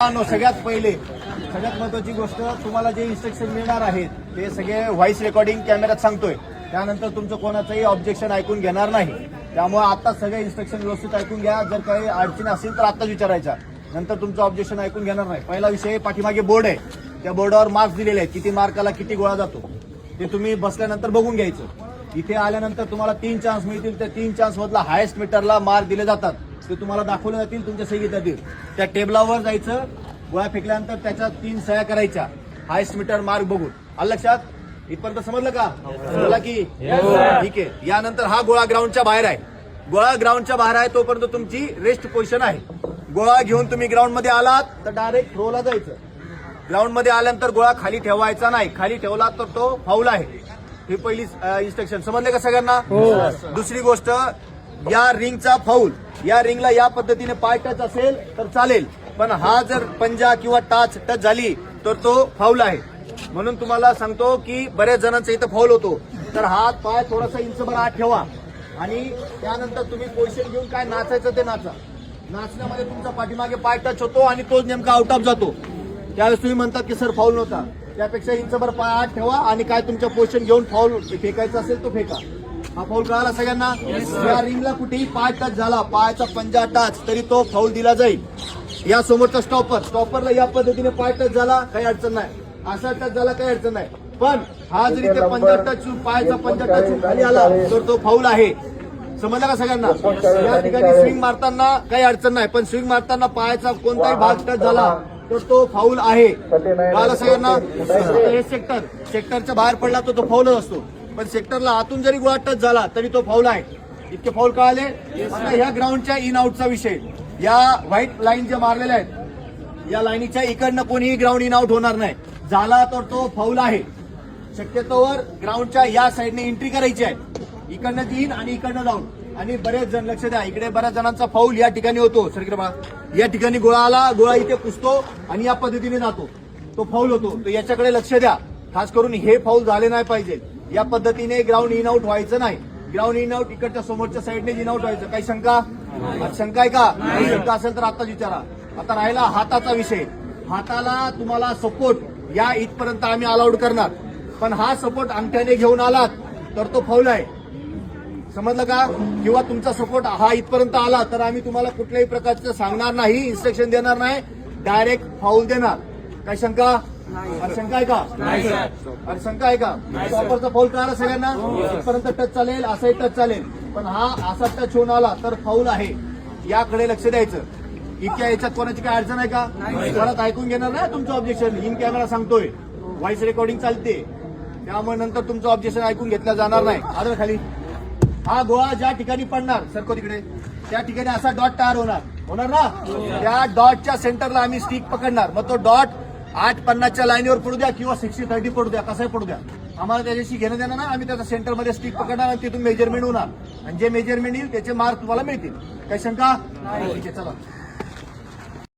सगळ्यात महत्वाची गोष्ट, तुम्हाला जे इन्स्ट्रक्शन मिळणार आहेत ते सगळे व्हॉइस रेकॉर्डिंग कॅमेऱ्यात सांगतोय. त्यानंतर तुमचं कोणाचंही ऑब्जेक्शन ऐकून घेणार नाही. त्यामुळे आता सगळे इन्स्ट्रक्शन व्यवस्थित ऐकून घ्या. जर काही अडचणी असेल तर आताच विचारायच्या, नंतर तुमचं ऑब्जेक्शन ऐकून घेणार नाही. पहिला विषय, पाठीमागे बोर्ड आहे, त्या बोर्डावर मार्क्स दिलेले आहेत, किती मार्काला किती गोळा जातो ते तुम्ही बसल्यानंतर बघून घ्यायचं. इथे आल्यानंतर तुम्हाला 3 चान्स मिळतील. त्या 3 चान्स मधला हायेस्ट मीटरला मार्क दिले जातात, ते तुम्हाला दाखवले जातील, तुमच्या सही घेता येतील. त्या टेबलावर जायचं, गोळा फेकल्यानंतर त्याच्या 3 सह्या करायच्या हायेस्ट मीटर मार्क बघून. आलं लक्षात? इथपर्यंत समजलं का? समजला की? ठीक आहे. यानंतर हा गोळा ग्राउंडच्या बाहेर आहे. गोळा ग्राउंडच्या बाहेर आहे तोपर्यंत तुमची रेस्ट पोझिशन आहे. गोळा घेऊन तुम्ही ग्राउंड मध्ये आलात तर डायरेक्ट थ्रोला जायचं. ग्राउंड मध्ये आल्यानंतर गोळा खाली ठेवायचा नाही. खाली ठेवला तर तो फाऊल आहे. ही पहिली इन्स्ट्रक्शन. समजले का सगळ्यांना? दुसरी गोष्ट, या रिंगचा फाऊल, या रिंगला या पद्धतीने पाय टच असेल तर चालेल, पण हा जर पंजा किंवा टच झाली तर तो फाऊल आहे. म्हणून तुम्हाला सांगतो की बऱ्याच जणांचा इथं फाऊल होतो, तर हात पाय थोडासा इंचभर आत ठेवा आणि त्यानंतर तुम्ही पोझिशन घेऊन काय नाचायचं ते नाचा. नाचण्यामध्ये तुमचा पाठीमागे पाय टच होतो आणि तोच नेमका आउट ऑफ जातो. त्यावेळेस तुम्ही म्हणतात की सर फाऊल नव्हता. त्यापेक्षा इंचभर पाय आत ठेवा आणि काय तुमच्या पोझिशन घेऊन फाऊल फेकायचा असेल तो फेका. हा फाऊल कळाला सगळ्यांना? या रिंगला कुठेही पाय टच झाला, पायाचा पंजा टच, तरी तो फाऊल दिला जाईल. या समोरचा स्टॉपरला या पद्धतीने पाय टच झाला काही अडचण नाही, असा टच झाला काही अडचण नाही, पण हा जरी ते पंजा टच पायाचा पंजा टच खाली आला तर तो फाऊल आहे. समजलं का सगळ्यांना? या ठिकाणी स्विंग मारताना काही अडचण नाही, पण स्विंग मारताना पायाचा कोणताही भाग टच झाला तर तो फाऊल आहे. कळालं सगळ्यांना? हे सेक्टरच्या बाहेर पडला तर तो फाऊलच असतो, पण सेक्टरला आतून जरी गोळा टच झाला तरी तो फाऊल आहे. इतके फाऊल कळाले? आता ह्या ग्राउंडच्या इन आउटचा विषय, या व्हाईट लाईन ज्या मारलेल्या आहेत या लाईनीच्या इकडनं कोणीही ग्राउंड इन आउट होणार नाही. झाला तर तो फाऊल आहे. शक्यतोवर ग्राउंडच्या या साईडने एंट्री करायची आहे, इकडनं इन आणि इकडनं जाऊन. आणि बरेच जण, लक्ष द्या, इकडे बऱ्याच जणांचा फाऊल या ठिकाणी होतो. सरकडे बघा, या ठिकाणी गोळा आला, गोळा इथे पुसतो आणि या पद्धतीने जातो, तो फाऊल होतो. तर याच्याकडे लक्ष द्या. खास करून हे फाऊल झाले नाही पाहिजे. या पद्धतीने ग्राउंड इन आउट व्हायचं नाही. ग्राउंड इन आउट इकडच्या समोरच्या साईडने इन आउट व्हायचं. काही शंका आहे का? शंका असेल तर आताच विचारा. आता राहिला हाताचा विषय. हाताला तुम्हाला सपोर्ट या इथपर्यंत आम्ही अलाउड करणार, पण हा सपोर्ट अंगठ्याने घेऊन आलात तर तो फाऊल आहे. समजलं का? किंवा तुमचा सपोर्ट हा इथपर्यंत आला तर आम्ही तुम्हाला कुठल्याही प्रकारचं सांगणार नाही, इन्स्ट्रक्शन देणार नाही, डायरेक्ट फाऊल देणार. काय शंका? शंका आहे का? अरे शंका आहे का? प्रॉपरचा फाऊल कळाला सगळ्यांना? इथपर्यंत टच चालेल, असाही टच चालेल, पण हा असा टच होऊन आला तर फाऊल आहे. याकडे लक्ष द्यायचं. इतक्या याच्यात कोणाची काय अडचण आहे का? परत ऐकून घेणार नाही तुमचं ऑब्जेक्शन. इन कॅमेरा सांगतोय, व्हॉइस रेकॉर्डिंग चालते, त्यामुळे नंतर तुमचं ऑब्जेक्शन ऐकून घेतलं जाणार नाही. आदर खाली. हा गोळा ज्या ठिकाणी पडणार, सरको तिकडे, त्या ठिकाणी असा डॉट तयार होणार ना, त्या डॉटच्या सेंटरला आम्ही स्टिक पकडणार. मग तो डॉट 850च्या लाईनीवर पडू द्या किंवा 60-30 पडू द्या, कसंही पडू द्या, आम्हाला त्याच्याशी घेणं देणार ना. आम्ही त्याचा सेंटरमध्ये स्टिक पकडणार आणि तिथून मेजरमेंट होणार आणि जे मेजरमेंट येईल त्याचे मार्क तुम्हाला मिळतील. काही शंका? ठीक आहे, चला.